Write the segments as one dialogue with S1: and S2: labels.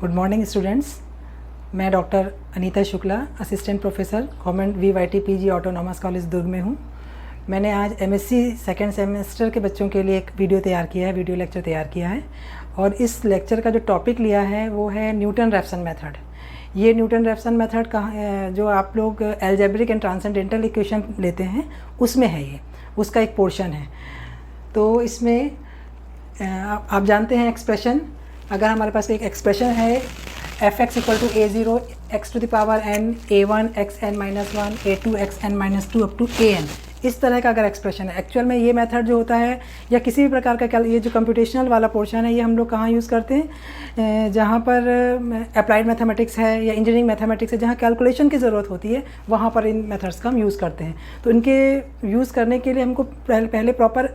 S1: Good morning students. मैं doctor Anita Shukla, assistant professor government VYT PG autonomous college Durg में हूँ। मैंने आज MSc सेकेंड सेमेस्टर के बच्चों के लिए एक वीडियो लेक्चर तैयार किया है और इस लेक्चर का जो टॉपिक लिया है वो है न्यूटन रैप्सन मेथड। ये न्यूटन रैप्सन मेथड जो आप लोग एल्जेब्रिक एंड ट्रांसेंडेंटल इक्वेशन लेते हैं उसमें है, ये उसका एक पोर्शन है। तो इसमें आप जानते हैं एक्सप्रेशन, अगर हमारे पास एक एक्सप्रेशन है f(x) = a0 x to the power n a1 xn - 1 a2 xn - 2 up to an, इस तरह का अगर एक्सप्रेशन है। एक्चुअल में ये मेथड जो होता है या किसी भी प्रकार का ये जो कंप्यूटेशनल वाला पोर्शन है ये हम लोग कहाँ यूज़ करते हैं, जहाँ पर अप्लाइड मैथमेटिक्स है या इंजीनियरिंग मैथमेटिक्स है, जहाँ कैलकुलेशन की ज़रूरत होती है वहाँ पर इन मेथड्स का हम यूज़ करते हैं। तो इनके यूज़ करने के लिए हमको पहले प्रॉपर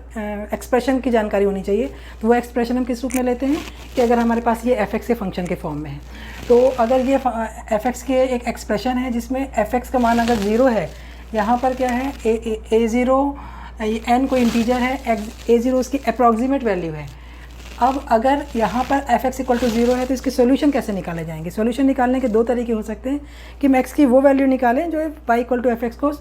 S1: एक्सप्रेशन की जानकारी होनी चाहिए। तो वो एक्सप्रेशन हम किस रूप में लेते हैं कि अगर हमारे पास ये f(x) के फंक्शन के फॉर्म में है, तो अगर ये f(x) के एक एक्सप्रेशन है जिसमें f(x) का मान अगर 0 है, यहाँ पर क्या है a0 n कोई इंटीजर है, a0 उसकी अप्रॉक्सीमेट वैल्यू है। अब अगर यहाँ पर f(x) = 0 है तो इसके सॉल्यूशन कैसे निकाले जाएंगे? सॉल्यूशन निकालने के दो तरीके हो सकते हैं कि हम x की वो वैल्यू निकालें जो y = f(x) को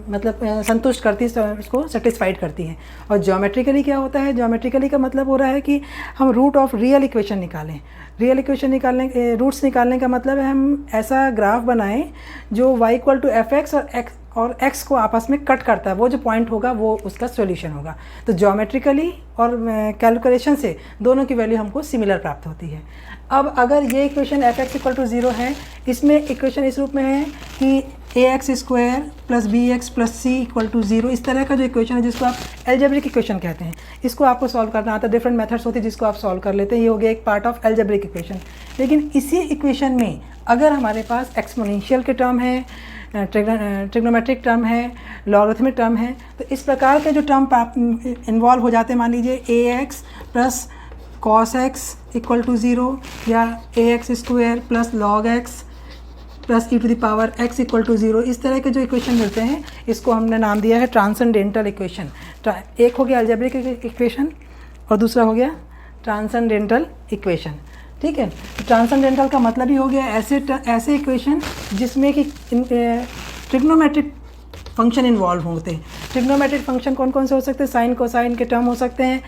S1: संतुष्ट करती है, इसको सेटिस्फाइड करती है। और ज्योमेट्रिकली क्या होता है? ज्योमेट्रिकली का मतलब हो रहा है कि हम रूट ऑफ रियल इक्वेशन निकालें। रियल इक्वेशन रूट्स निकालने का मतलब है हम ऐसा ग्राफ बनाएं जो y = f(x) और x को आपस में कट करता है, वो जो पॉइंट होगा वो उसका सॉल्यूशन होगा। तो ज्योमेट्रिकली और कैलकुलेशन से दोनों की वैल्यू हमको सिमिलर प्राप्त होती है। अब अगर ये इक्वेशन f(x) = 0 है, इसमें इक्वेशन इस रूप में है कि ax² + bx + c = 0, इस तरह का जो इक्वेशन है जिसको आप एल्जेब्रिक इक्वेशन कहते हैं, इसको आपको सॉल्व करना आता है। डिफरेंट मेथड्स होती है जिसको आप सॉल्व कर लेते हैं, ये हो गया एक पार्ट ऑफ एल्जेब्रिक इक्वेशन। लेकिन इसी इक्वेशन में अगर हमारे पास एक्सपोनेंशियल के टर्म है, ट्रिग्नोमेट्रिक टर्म है, लॉगरिथमिक टर्म है, तो इस प्रकार के जो टर्म इन्वॉल्व हो जाते हैं, मान लीजिए ax + cos x = 0 या ax² + log x + e⁻x = 0, इस तरह के जो इक्वेशन मिलते हैं इसको हमने नाम दिया है ट्रांसेंडेंटल इक्वेशन। एक हो गया एल्जेब्रिक इक्वेशन और दूसरा हो गया ट्रांसेंडेंटल इक्वेशन। ठीक है, ट्रांसेंडेंटल का मतलब ही हो गया ऐसे इक्वेशन जिसमें कि ट्रिग्नोमेट्रिक फंक्शन इन्वॉल्व होते हैं। ट्रिग्नोमेट्रिक फंक्शन कौन कौन से हो सकते हैं? साइन कोसाइन के टर्म हो सकते हैं,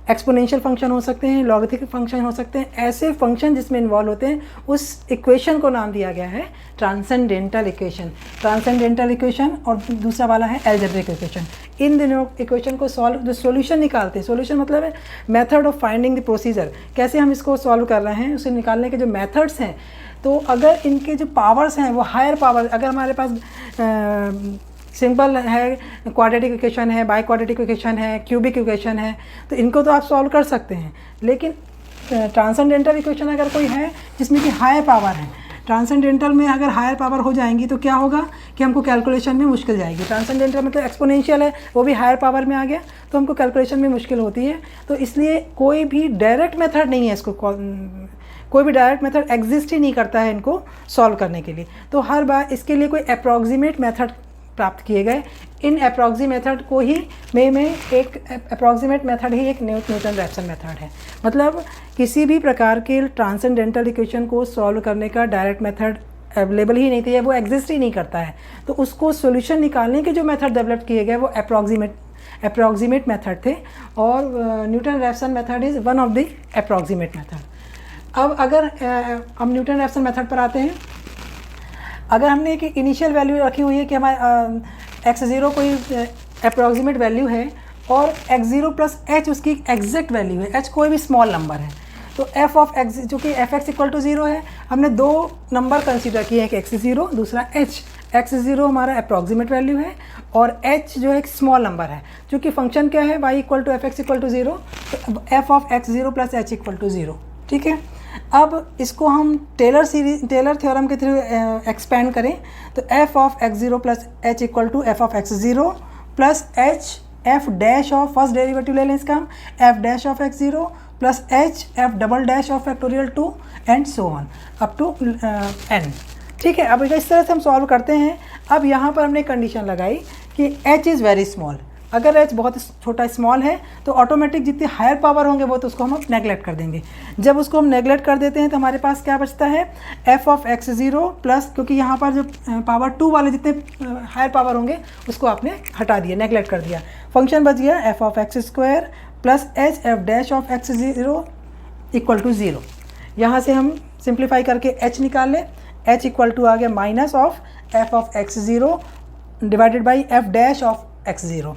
S1: एक्सपोनेंशियल फंक्शन हो सकते हैं, लॉगरिथमिक फंक्शन हो सकते हैं। ऐसे फंक्शन जिसमें इन्वॉल्व होते हैं उस इक्वेशन को नाम दिया गया है ट्रांसेंडेंटल इक्वेशन। ट्रांसेंडेंटल इक्वेशन और दूसरा वाला है एल्जेब्रिक इक्वेशन। इन दोनों इक्वेशन को जो सॉल्यूशन निकालते हैं, सॉल्यूशन मतलब है method of finding the procedure, कैसे हम इसको सॉल्व कर रहे हैं, उसे निकालने के जो मेथड्स हैं। तो अगर इनके जो पावर्स हैं वो हायर पावर, अगर हमारे पास सिंपल है, क्वाड्रेटिक इक्वेशन है, बाई क्वाड्रेटिक इक्वेशन है, क्यूबिक इक्वेशन है, तो इनको तो आप सॉल्व कर सकते हैं। लेकिन ट्रांसेंडेंटल इक्वेशन अगर कोई है जिसमें कि हायर पावर है, ट्रांसेंडेंटल में अगर हायर पावर हो जाएंगी तो क्या होगा कि हमको कैलकुलेशन में मुश्किल जाएगी। ट्रांसेंडेंटल मतलब एक्सपोनेंशियल है, वो भी हायर पावर में आ गया तो हमको कैलकुलेशन में मुश्किल होती है। तो इसलिए कोई भी डायरेक्ट मेथड नहीं है, इसको कोई भी डायरेक्ट मेथड एग्जिस्ट ही नहीं करता है इनको सॉल्व करने के लिए। तो हर बार इसके लिए कोई अप्रॉक्सीमेट मेथड प्राप्त किए गए। इन अप्रॉक्सीमेट मेथड को ही एक अप्रॉक्सीमेट मेथड ही एक न्यूटन रैप्सन मेथड है। मतलब किसी भी प्रकार के ट्रांसेंडेंटल इक्वेशन को सॉल्व करने का डायरेक्ट मेथड अवेलेबल ही नहीं था, वो एग्जिस्ट ही नहीं करता है। तो उसको सॉल्यूशन निकालने के जो मेथड डेवलप किए गए वो अप्रॉक्सीमेट मेथड थे और Newton Raphson method is one of the approximate method. अब अगर हम न्यूटन रैप्सन मेथड पर आते हैं, अगर हमने एक इनिशियल वैल्यू रखी हुई है कि हमारे x0 कोई अप्रॉक्सीमेट वैल्यू है और x0 + h उसकी एग्जैक्ट वैल्यू है, h कोई भी स्मॉल नंबर है, तो f(x) जो कि f(x) = 0 है, हमने दो नंबर कंसीडर किए, एक x0 दूसरा h। x0 हमारा अप्रॉक्सीमेट वैल्यू है और h जो एक स्मॉल नंबर है, क्योंकि फंक्शन क्या है y = f(x) = 0, तो f(x0 + h = 0। ठीक है, अब इसको हम टेलर थ्योरम के थ्रू एक्सपेंड करें तो f(x0 + h = f(x0 + h f' of first derivative ले लें इसका हम f'(x0 + h f'(2) and so on up to n। ठीक है, अब इस तरह से हम सॉल्व करते हैं। अब यहाँ पर हमने कंडीशन लगाई कि h इज़ वेरी स्मॉल, अगर h बहुत छोटा स्मॉल है तो ऑटोमेटिक जितनी हायर पावर होंगे वो तो उसको हम नेगलेक्ट कर देंगे। जब उसको हम नेगलेक्ट कर देते हैं तो हमारे पास क्या बचता है, f ऑफ x0 प्लस, क्योंकि यहाँ पर जो पावर 2 वाले जितने हायर पावर होंगे उसको आपने हटा दिया, नेगलेक्ट कर दिया। फंक्शन बच गया f of x² plus H F dash of x0 equal to 0। यहाँ से हम सिंप्लीफाई करके h निकाल लें, h इक्वल टू आ गया minus of f of x0 divided by f dash of x0।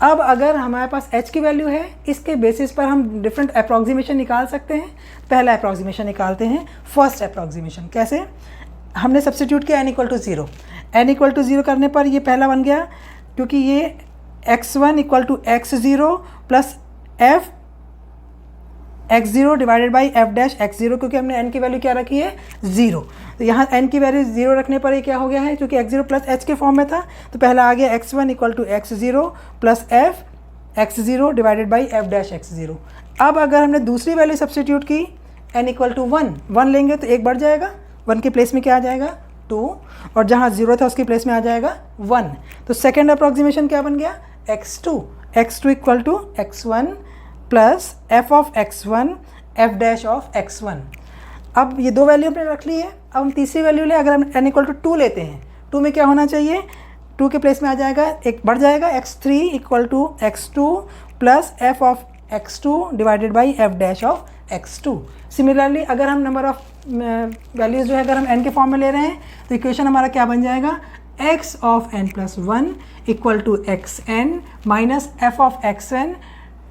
S1: अब अगर हमारे पास h की वैल्यू है, इसके बेसिस पर हम डिफरेंट अप्रॉक्सीमेशन निकाल सकते हैं। पहला अप्रॉक्सीमेशन निकालते हैं, फर्स्ट अप्रॉक्सीमेशन। कैसे? हमने सब्स्टिट्यूट किया n equal to 0। n equal to 0 करने पर ये पहला बन गया, क्योंकि ये x1 equal to x0 plus f x0 divided by f dash x0, क्योंकि हमने n की वैल्यू क्या रखी है, 0। तो यहाँ n की वैल्यू 0 रखने पर ये क्या हो गया है, क्योंकि x0 प्लस h के फॉर्म में था, तो पहला आ गया x1 equal to x0 plus f x0 divided by f dash x0। अब अगर हमने दूसरी वैल्यू सब्स्टिट्यूट की n इक्वल टू 1 लेंगे तो एक बढ़ जाएगा, 1 के प्लेस में क्या आ जाएगा, 2, और जहाँ 0 था उसके प्लेस में आ जाएगा 1। तो सेकेंड अप्रॉक्सीमेशन क्या बन गया, x2 equal to x1 plus f of x1 f dash of x1। अब ये दो वैल्यू हमने रख ली है। अब हम तीसरी वैल्यू लें, अगर हम n इक्वल टू 2 लेते हैं, 2 में क्या होना चाहिए, 2 के प्लेस में आ जाएगा, एक बढ़ जाएगा, x3 equal to x2 plus f of x2 divided by f dash of x2। Similarly अगर हम नंबर ऑफ वैल्यूज़ जो है अगर हम n के फॉर्म में ले रहे हैं तो इक्वेशन हमारा क्या बन जाएगा, x of n plus 1 equal to xn minus f of xn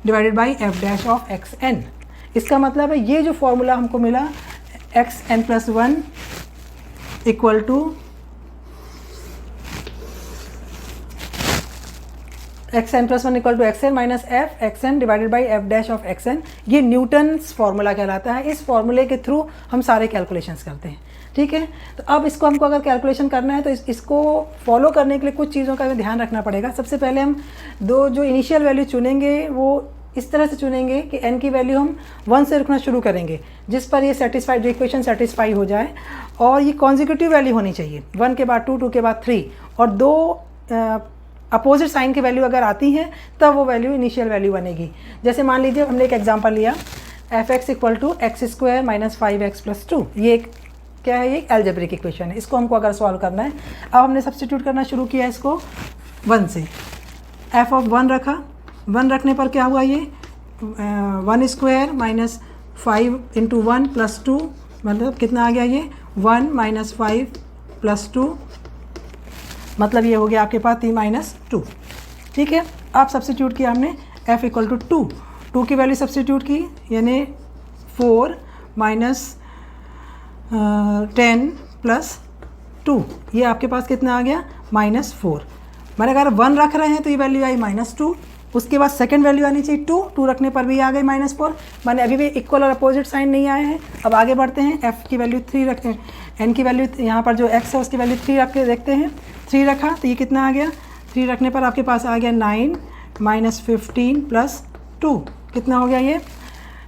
S1: divided by f dash of xn। इसका मतलब है ये जो फॉर्मूला हमको मिला xn plus 1 equal to xn plus 1 equal to xn minus f xn divided by f dash of xn, ये Newton's formula कहलाता है। इस फार्मूले के थ्रू हम सारे कैलकुलेशंस करते हैं, ठीक है। तो अब इसको हमको अगर कैलकुलेशन करना है तो इसको फॉलो करने के लिए कुछ चीज़ों का ध्यान रखना पड़ेगा। सबसे पहले हम जो इनिशियल वैल्यू चुनेंगे वो इस तरह से चुनेंगे कि n की वैल्यू हम 1 से रखना शुरू करेंगे, जिस पर ये सेटिस्फाइड इक्वेशन सेटिस्फाई हो जाए, और ये कॉन्जिक्यूटिव वैल्यू होनी चाहिए, 1 के बाद 2, 2 के बाद 3, और दो अपोजिट साइन की वैल्यू अगर आती हैं तब वो वैल्यू इनिशियल वैल्यू बनेगी। जैसे मान लीजिए हमने एक एग्जांपल लिया, f(x) equal to x² minus 5x plus 2। ये एक क्या है, ये एल्जेब्रिक इक्वेशन है। इसको हमको अगर सॉल्व करना है, अब हमने सब्स्टिट्यूट करना शुरू किया इसको 1 से, f ऑफ 1 रखा, 1 रखने पर क्या हुआ, ये 1² माइनस 5 इंटू 1 प्लस 2, मतलब कितना आ गया, ये 1 माइनस 5 प्लस 2, मतलब ये हो गया आपके पास 3 माइनस 2, ठीक है। अब सब्स्टिट्यूट किया हमने f इक्वल टू 2 की वैल्यू सब्स्टिट्यूट की, यानी 4 माइनस 10 प्लस 2, ये आपके पास कितना आ गया, -4। मैंने अगर 1 रख रहे हैं तो ये वैल्यू आई -2, उसके बाद सेकंड वैल्यू आनी चाहिए 2 रखने पर भी आ गई -4। मैंने अभी भी इक्वल और अपोजिट साइन नहीं आए हैं। अब आगे बढ़ते हैं, f की वैल्यू 3 रखते हैं, n की वैल्यू यहाँ पर जो x है उसकी वैल्यू 3 रख के देखते हैं। 3 रखा तो ये कितना आ गया, 3 रखने पर आपके पास आ गया 9 माइनस 15 प्लस 2, कितना हो गया, ये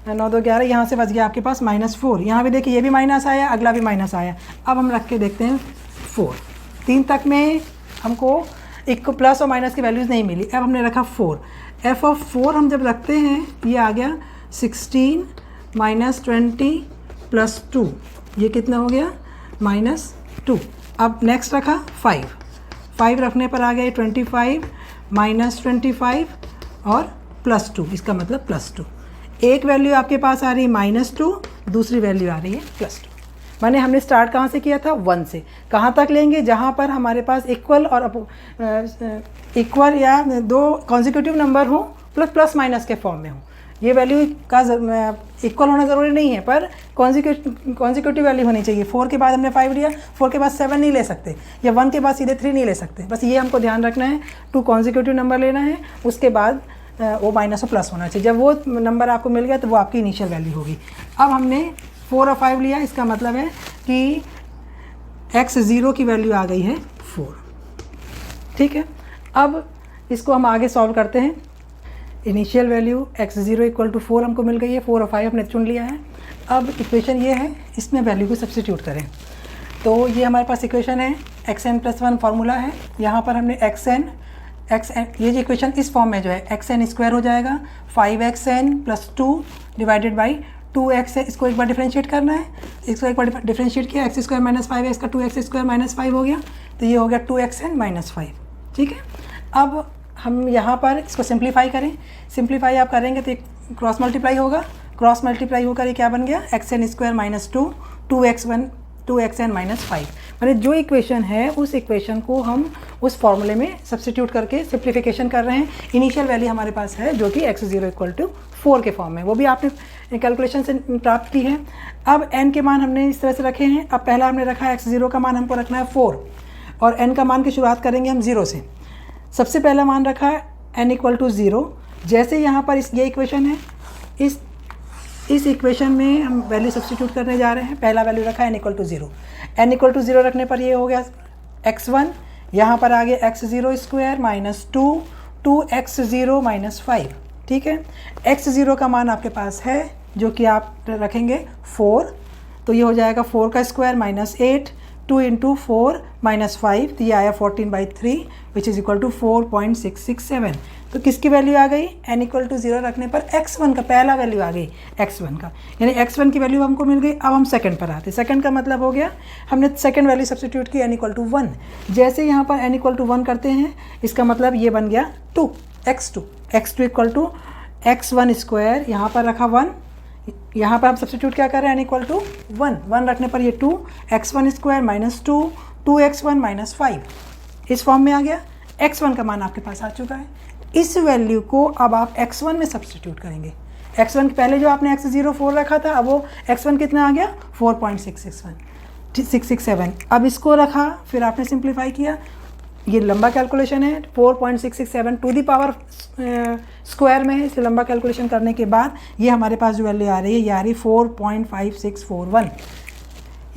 S1: 9 2 11, यहाँ से बच गया आपके पास -4। यहाँ भी देखिए ये भी माइनस आया, अगला भी माइनस आया। अब हम रख के देखते हैं 4, 3 तक में हमको एक प्लस और माइनस की वैल्यूज़ नहीं मिली। अब हमने रखा 4, f ऑफ 4 हम जब रखते हैं ये आ गया 16 माइनस 20 प्लस 2, ये कितना हो गया, -2। अब नेक्स्ट रखा 5 रखने पर आ गया 25 माइनस 25 और प्लस 2, इसका मतलब +2। एक वैल्यू आपके पास आ रही है -2, दूसरी वैल्यू आ रही है +2। माने हमने स्टार्ट कहाँ से किया था, 1 से। कहाँ तक लेंगे, जहाँ पर हमारे पास इक्वल या दो कॉन्जिक्यूटिव नंबर हो प्लस माइनस के फॉर्म में हो। ये वैल्यू का इक्वल होना ज़रूरी नहीं है, पर कॉन्जिक्यूटिव वैल्यू होनी चाहिए। 4 के बाद हमने 5 लिया, 4 के बाद 7 नहीं ले सकते, या 1 के बाद सीधे 3 नहीं ले सकते। बस ये हमको ध्यान रखना है, 2 कॉन्जिक्यूटिव नंबर लेना है, उसके बाद वो माइनस और प्लस होना चाहिए। जब वो नंबर आपको मिल गया तो वो आपकी इनिशियल वैल्यू होगी। अब हमने 4 और 5 लिया, इसका मतलब है कि x0 की वैल्यू आ गई है 4, ठीक है। अब इसको हम आगे सॉल्व करते हैं। Initial value x0 equal to 4 हमको मिल गई है, 4 और 5 हमने चुन लिया है। अब इक्वेशन ये है, इसमें वैल्यू को सब्स्टिट्यूट करें तो ये हमारे पास इक्वेशन है, xn प्लस 1 फार्मूला है। यहाँ पर हमने xn एक्स एन, ये जो इक्वेशन इस फॉर्म में जो है एक्स एन स्क्वायर हो जाएगा 5xn plus 2 divided by 2x है, इसको एक बार डिफरेंशिएट करना है, इसको एक बार डिफरेंशिएट किया, एक्स स्क्वायर माइनस 5x का 2x स्क्वायर माइनस 5 हो गया, तो ये हो गया 2xn माइनस 5। ठीक है, अब हम यहाँ पर इसको सिंप्लीफाई करें, सिंप्लीफाई आप करेंगे तो क्रॉस मल्टीप्लाई होगा, क्रॉस मल्टीप्लाई होकर ये क्या बन गया X N square minus 2xn minus 5। मैंने जो इक्वेशन है उस इक्वेशन को हम उस फॉर्मूले में सब्सटीट्यूट करके सिंप्लीफिकेशन कर रहे हैं। इनिशियल वैल्यू हमारे पास है जो कि x0 इक्वल टू 4 के फॉर्म में, वो भी आपने कैलकुलेशन से प्राप्त की है। अब n के मान हमने इस तरह से रखे हैं। अब पहला हमने रखा है x0 का मान हमको रखना है 4 और n का मान की शुरुआत करेंगे हम 0 से। सबसे पहला मान रखा है n इक्वल टू 0। जैसे यहाँ पर ये इक्वेशन है, इस इक्वेशन में हम वैल्यू सब्सटीट्यूट करने जा रहे हैं। पहला वैल्यू रखा है n equal to 0। n equal to 0 रखने पर ये हो गया x1, यहाँ पर आगे x0 square minus 2x0 minus 5। ठीक है, x0 का मान आपके पास है जो कि आप रखेंगे 4, तो ये हो जाएगा 4 का स्क्वायर माइनस 8, 2 इंटू 4 माइनस 5, तो ये आया 14/3 विच इज़ इक्वल टू 4.667। तो किसकी वैल्यू आ गई, n इक्वल टू 0 रखने पर x1 का पहला वैल्यू आ गई, x1 का, यानी x1 की वैल्यू हमको मिल गई। अब हम सेकंड पर आते, सेकंड का मतलब हो गया हमने सेकंड वैल्यू सब्सटीट्यूट की n इक्वल टू 1। जैसे यहाँ पर n इक्वल टू 1 करते हैं, इसका मतलब ये बन गया 2 x2 equal to x1 square, यहाँ पर रखा 1, यहाँ पर हम सब्सटीट्यूट क्या कर रहे हैं n इक्वल टू 1 रखने पर ये 2 x1 square minus 2x1 minus 5 इस फॉर्म में आ गया। x1 का मान आपके पास आ चुका है। इस वैल्यू को अब आप x1 में सब्सटीट्यूट करेंगे। x1 के पहले जो आपने x0 4 रखा था, अब वो x1 कितना आ गया 4.667। अब इसको रखा, फिर आपने सिंप्लीफाई किया, ये लंबा कैलकुलेशन है, 4.667 टू दी पावर स्क्वायर में है, इसे लंबा कैलकुलेशन करने के बाद ये हमारे पास जो वैल्यू आ रही है ये आ रही 4.5641।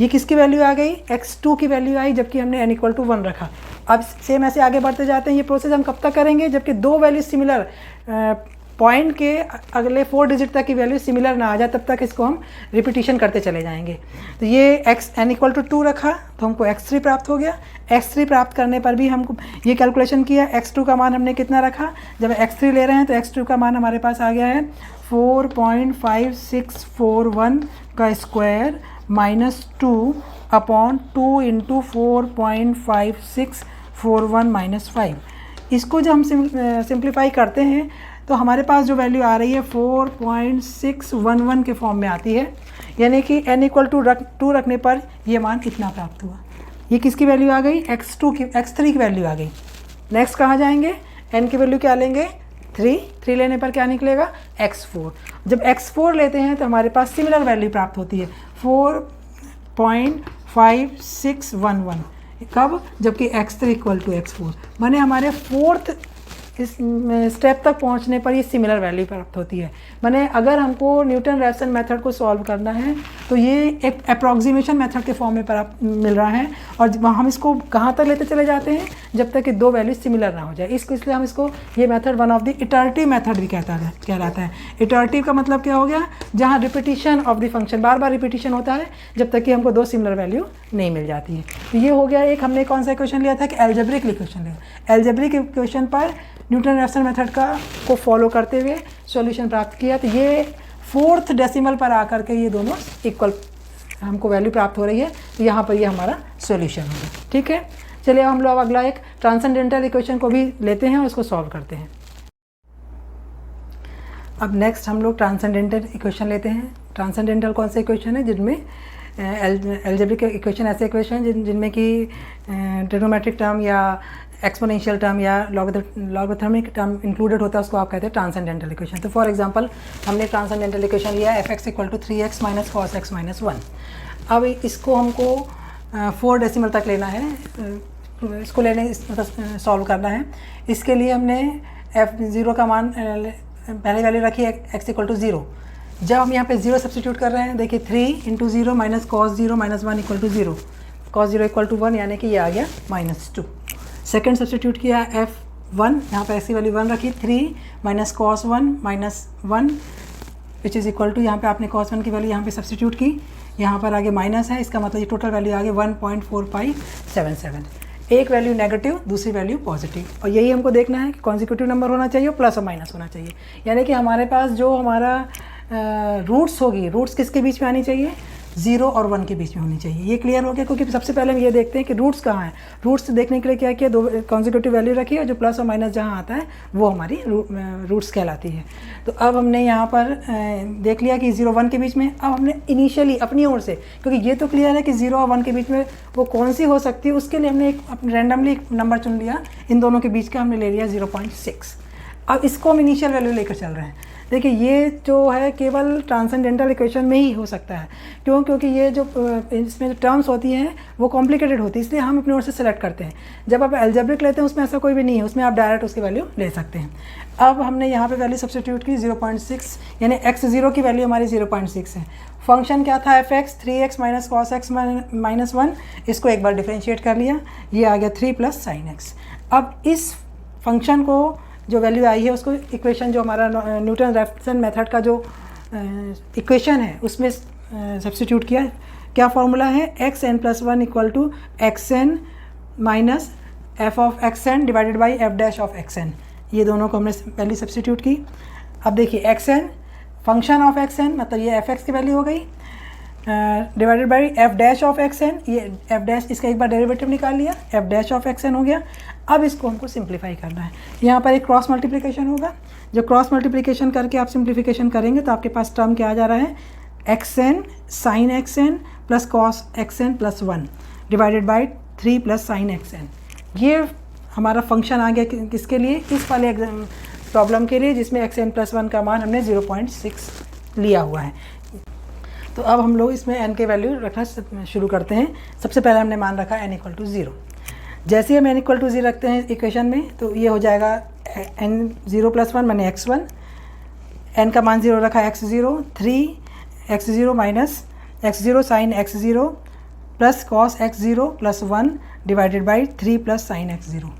S1: ये किसकी वैल्यू आ गई, x2 की वैल्यू आई, जबकि हमने n इक्वल टू 1 रखा। अब सेम ऐसे आगे बढ़ते जाते हैं। ये प्रोसेस हम कब तक करेंगे, जबकि दो वैल्यू सिमिलर पॉइंट के अगले 4 डिजिट तक की वैल्यू सिमिलर ना आ जाए, तब तक इसको हम रिपीटिशन करते चले जाएंगे। तो ये n इक्वल टू 2 रखा तो हमको x3 प्राप्त हो गया। x3 प्राप्त करने पर भी हमको ये कैलकुलेशन किया, x2 का मान हमने कितना रखा, जब x3 ले रहे हैं तो x2 का मान हमारे पास आ गया है 4.5641 का square minus 2 upon 2 into 4.5641 minus 5। इसको जब हम सिंप्लीफाई करते हैं तो हमारे पास जो वैल्यू आ रही है 4.611 के फॉर्म में आती है, यानी कि n इक्वल टू 2 रखने पर ये मान कितना प्राप्त हुआ। ये किसकी वैल्यू आ गई, x3 की वैल्यू आ गई। नेक्स्ट कहाँ जाएंगे, n की वैल्यू क्या लेंगे 3 लेने पर क्या निकलेगा x4। जब x4 लेते हैं तो हमारे पास सिमिलर वैल्यू प्राप्त होती है 4.5611। कब, जबकि x3 इक्वल टू x4, माने हमारे फोर्थ इस स्टेप तक पहुंचने पर ये सिमिलर वैल्यू प्राप्त होती है। माने अगर हमको न्यूटन रैप्सन मेथड को सॉल्व करना है तो ये एक अप्रॉक्सीमेशन मेथड के फॉर्म में प्राप्त मिल रहा है, और हम इसको कहाँ तक लेते चले जाते हैं, जब तक कि दो वैल्यू सिमिलर ना हो जाए। इसलिए हम इसको ये method one of the iterative method भी कहलाता है। इटरेटिव का मतलब क्या हो गया, जहाँ repetition of the function, bar bar repetition होता है जब तक कि हमको दो सिमिलर वैल्यू नहीं मिल जाती है। तो ये हो गया एक, हमने कौन सा इक्वेशन लिया था कि एल्जेब्रिक इक्वेशन लिया। एल्जेब्रिक इक्वेशन पर न्यूटन रैप्सन मेथड को फॉलो करते हुए सॉल्यूशन प्राप्त किया। तो ये फोर्थ डेसिमल पर आकर के ये दोनों इक्वल हमको वैल्यू प्राप्त हो रही है, तो यहाँ पर ये हमारा सॉल्यूशन होगा। ठीक है, चलिए अब हम लोग अगला एक ट्रांसेंडेंटल इक्वेशन को भी लेते हैं और उसको सॉल्व करते हैं। अब नेक्स्ट हम लोग ट्रांसेंडेंटल इक्वेशन लेते हैं। ट्रांसेंडेंटल कौन सा इक्वेशन है, जिनमें एल्जेब्रिक इक्वेशन ऐसे इक्वेशन जिनमें कि ट्रिग्नोमेट्रिक टर्म या एक्सपोनेंशियल टर्म या लॉगरिथमिक टर्म इंक्लूडेड होता है, उसको आप कहते हैं ट्रांसेंडेंटल इक्वेशन। तो फॉर एग्जांपल हमने ट्रांसेंडेंटल इक्वेशन लिया f(x) equal to 3x minus cos x minus 1। अब इसको हमको 4 डेसिमल तक लेना है, इसको सॉल्व करना है। इसके लिए हमने f0 का मान पहले वैल्यू रखी है x इक्वल टू 0। जब हम यहाँ पे 0 सब्सटीट्यूट कर रहे हैं, देखिए 3 into 0 minus cos 0 minus 1 equal to 0, cos 0 equal to 1, यानी कि ये आ गया -2। सेकेंड सब्सटीट्यूट किया f1, यहाँ पे ऐसी वैल्यू 1 रखी, 3 minus cos 1 minus 1 which is equal to, यहाँ पे आपने cos 1 की वैल्यू यहाँ पे सब्सटीट्यूट की, यहाँ पर आगे माइनस है, इसका मतलब ये टोटल वैल्यू आ गई 1.4577। एक वैल्यू नेगेटिव, दूसरी वैल्यू पॉजिटिव, और यही हमको देखना है कि कॉन्जिक्यूटिव नंबर होना चाहिए और प्लस और माइनस होना चाहिए। यानी कि हमारे पास जो हमारा रूट्स होगी, रूट्स किसके बीच में आनी चाहिए, 0 और 1 के बीच में होनी चाहिए। ये क्लियर हो गया, क्योंकि सबसे पहले हम ये देखते हैं कि रूट्स कहाँ हैं। रूट्स देखने के लिए क्या किया, 2 कॉन्जिक्यूटिव वैल्यू रखी है, जो प्लस और माइनस जहाँ आता है वो हमारी रूट्स कहलाती है। तो अब हमने यहाँ पर देख लिया कि 0 1 के बीच में। अब हमने इनिशियली अपनी ओर से, क्योंकि ये तो क्लियर है कि 0 और 1 के बीच में वो कौन सी हो सकती है, उसके लिए हमने एक रैंडमली एक नंबर चुन लिया, इन दोनों के बीच का हमने ले लिया 0.6। अब इसको हम इनिशियल वैल्यू लेकर चल रहे हैं। देखिए ये जो है केवल ट्रांसेंडेंटल इक्वेशन में ही हो सकता है। क्यों, क्योंकि ये जो इसमें जो टर्म्स होती हैं वो कॉम्प्लिकेटेड होती है, इसलिए हम अपनी ओर से सेलेक्ट करते हैं। जब आप एल्जेब्रिक लेते हैं उसमें ऐसा कोई भी नहीं है, उसमें आप डायरेक्ट उसकी वैल्यू ले सकते हैं। अब हमने यहाँ पे वैल्यू सब्स्टिट्यूट की 0.6, यानी x0 की वैल्यू हमारी 0.6 है। फंक्शन क्या था, fx 3x minus cos x minus 1, इसको एक बार डिफ्रेंशिएट कर लिया, ये आ गया 3 प्लस साइन एक्स। अब इस फंक्शन को जो वैल्यू आई है उसको इक्वेशन जो हमारा न्यूटन रेफसन मेथड का जो इक्वेशन है उसमें सब्स्टिट्यूट किया। क्या फॉर्मूला है, xn + 1 equal to xn minus f of xn divided by f dash of xn। ये दोनों को हमने वैल्यू सब्स्टिट्यूट की। अब देखिए xn फंक्शन ऑफ xn, मतलब ये fx की वैल्यू हो गई, divided by f dash of xn, ये f डैश इसका एक बार डेरिवेटिव निकाल लिया, f डैश ऑफ xn हो गया। अब इसको हमको सिंप्लीफाई करना है। यहाँ पर एक क्रॉस मल्टीप्लिकेशन होगा, जो क्रॉस मल्टीप्लिकेशन करके आप सिंप्लीफिकेशन करेंगे तो आपके पास टर्म क्या आ जा रहा है, xn sine xn plus cos xn plus 1 divided by 3 plus sine xn। ये हमारा फंक्शन आ गया किसके लिए, इस वाले प्रॉब्लम के लिए जिसमें xn + 1 का मान हमने 0.6 लिया हुआ है। तो अब हम लोग इसमें n के वैल्यू रखना शुरू करते हैं। सबसे पहले हमने मान रखा n = 0। जैसे ही हम n = 0 रखते हैं इक्वेशन में तो ये हो जाएगा n 0 + 1 माने x1, n का मान 0 रखा x0, 3x0 minus x0 sine x0 plus cos x0 plus 1 divided by 3 plus sine x0।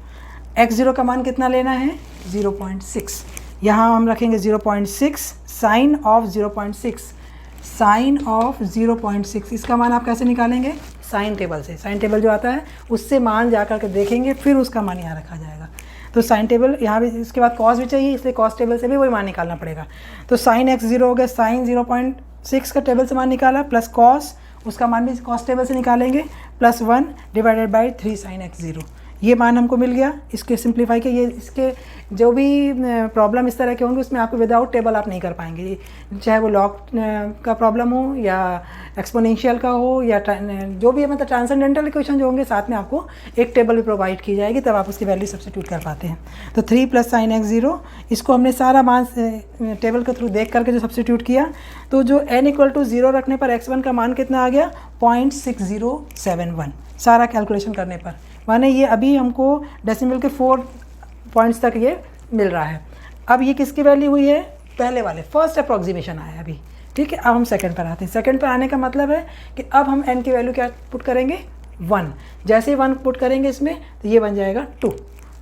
S1: x0 का मान कितना लेना है, 0.6। यहाँ हम रखेंगे 0.6 साइन ऑफ 0.6, साइन ऑफ 0.6। इसका मान आप कैसे निकालेंगे, साइन टेबल से। साइन टेबल जो आता है उससे मान जा कर के देखेंगे, फिर उसका मान यहाँ रखा जाएगा। तो साइन टेबल यहाँ भी, इसके बाद कॉस भी चाहिए, इसलिए कॉस टेबल से भी वही मान निकालना पड़ेगा। तो साइन x0 हो गया, साइन 0.6 का टेबल से मान निकाला, प्लस कॉस, उसका मान भी कॉस टेबल से निकालेंगे, plus 1 divided by 3 sign x0। ये मान हमको मिल गया। इसके सिंप्लीफाई के, ये इसके जो भी प्रॉब्लम इस तरह के होंगे उसमें आपको विदाउट टेबल आप नहीं कर पाएंगे, चाहे वो लॉग का प्रॉब्लम हो या एक्सपोनेंशियल का हो या जो भी है, मतलब ट्रांसेंडेंटल इक्वेशन जो होंगे साथ में आपको एक टेबल भी प्रोवाइड की जाएगी, तब आप उसकी वैल्यू सब्स्टिट्यूट कर पाते हैं। तो 3 प्लस साइन x0, इसको हमने सारा मान टेबल के थ्रू देख करके जो सब्स्टिट्यूट किया, तो जो n = 0 रखने पर x1 का मान कितना आ गया, 0.6071 सारा कैलकुलेशन करने पर, माने ये अभी हमको डेसिमल के 4 पॉइंट्स तक ये मिल रहा है। अब ये किसकी वैल्यू हुई है, पहले वाले फर्स्ट अप्रॉक्सीमेशन आया अभी, ठीक है। अब हम सेकंड पर आते हैं। सेकंड पर आने का मतलब है कि अब हम n की वैल्यू क्या पुट करेंगे, 1। जैसे ही 1 पुट करेंगे इसमें तो ये बन जाएगा 2,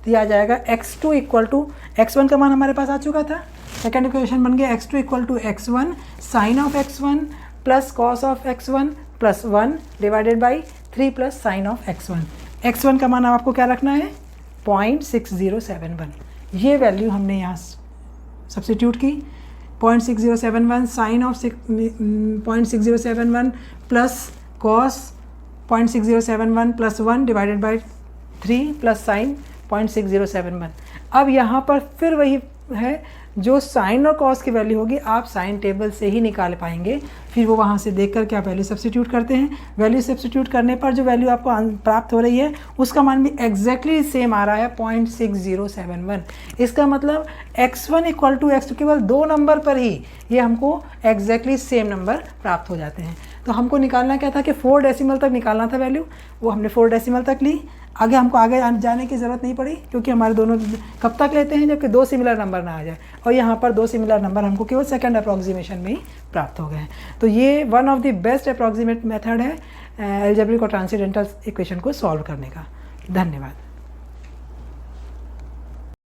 S1: तो ये आ जाएगा x2 = x1 का मान हमारे पास आ चुका था, सेकेंड इक्वेशन बन गया x2 = x1 sine of x1 plus cos of x1 plus 1 divided by 3 plus sine of x1। x1 का मान आपको क्या रखना है, 0.6071। ये वैल्यू हमने यहाँ सब्स्टिट्यूट की, 0.6071 sine of 0.6071 plus cos 0.6071 plus 1 divided by 3 plus sine 0.6071। अब यहाँ पर फिर वही है, जो साइन और कॉस की वैल्यू होगी आप साइन टेबल से ही निकाल पाएंगे, फिर वो वहाँ से देख कर के आप वैल्यू सब्स्टिट्यूट करते हैं। वैल्यू सब्स्टिट्यूट करने पर जो वैल्यू आपको प्राप्त हो रही है उसका मान भी एग्जैक्टली सेम आ रहा है, 0.6071। इसका मतलब x1 = x2, केवल 2 नंबर पर ही ये हमको एग्जैक्टली सेम नंबर प्राप्त हो जाते हैं। तो हमको निकालना क्या था कि 4 डेसिमल तक निकालना था वैल्यू, वो हमने 4 डेसिमल तक ली। आगे हमको आगे जाने की ज़रूरत नहीं पड़ी, क्योंकि हमारे दोनों कब तक लेते हैं जबकि 2 सिमिलर नंबर ना आ जाए, और यहाँ पर 2 सिमिलर नंबर हमको केवल सेकंड अप्रॉक्सीमेशन में ही प्राप्त हो गए हैं। तो ये one of the best approximate method है अलजेब्रिक और ट्रांसेंडेंटल इक्वेशन को सॉल्व करने का। धन्यवाद।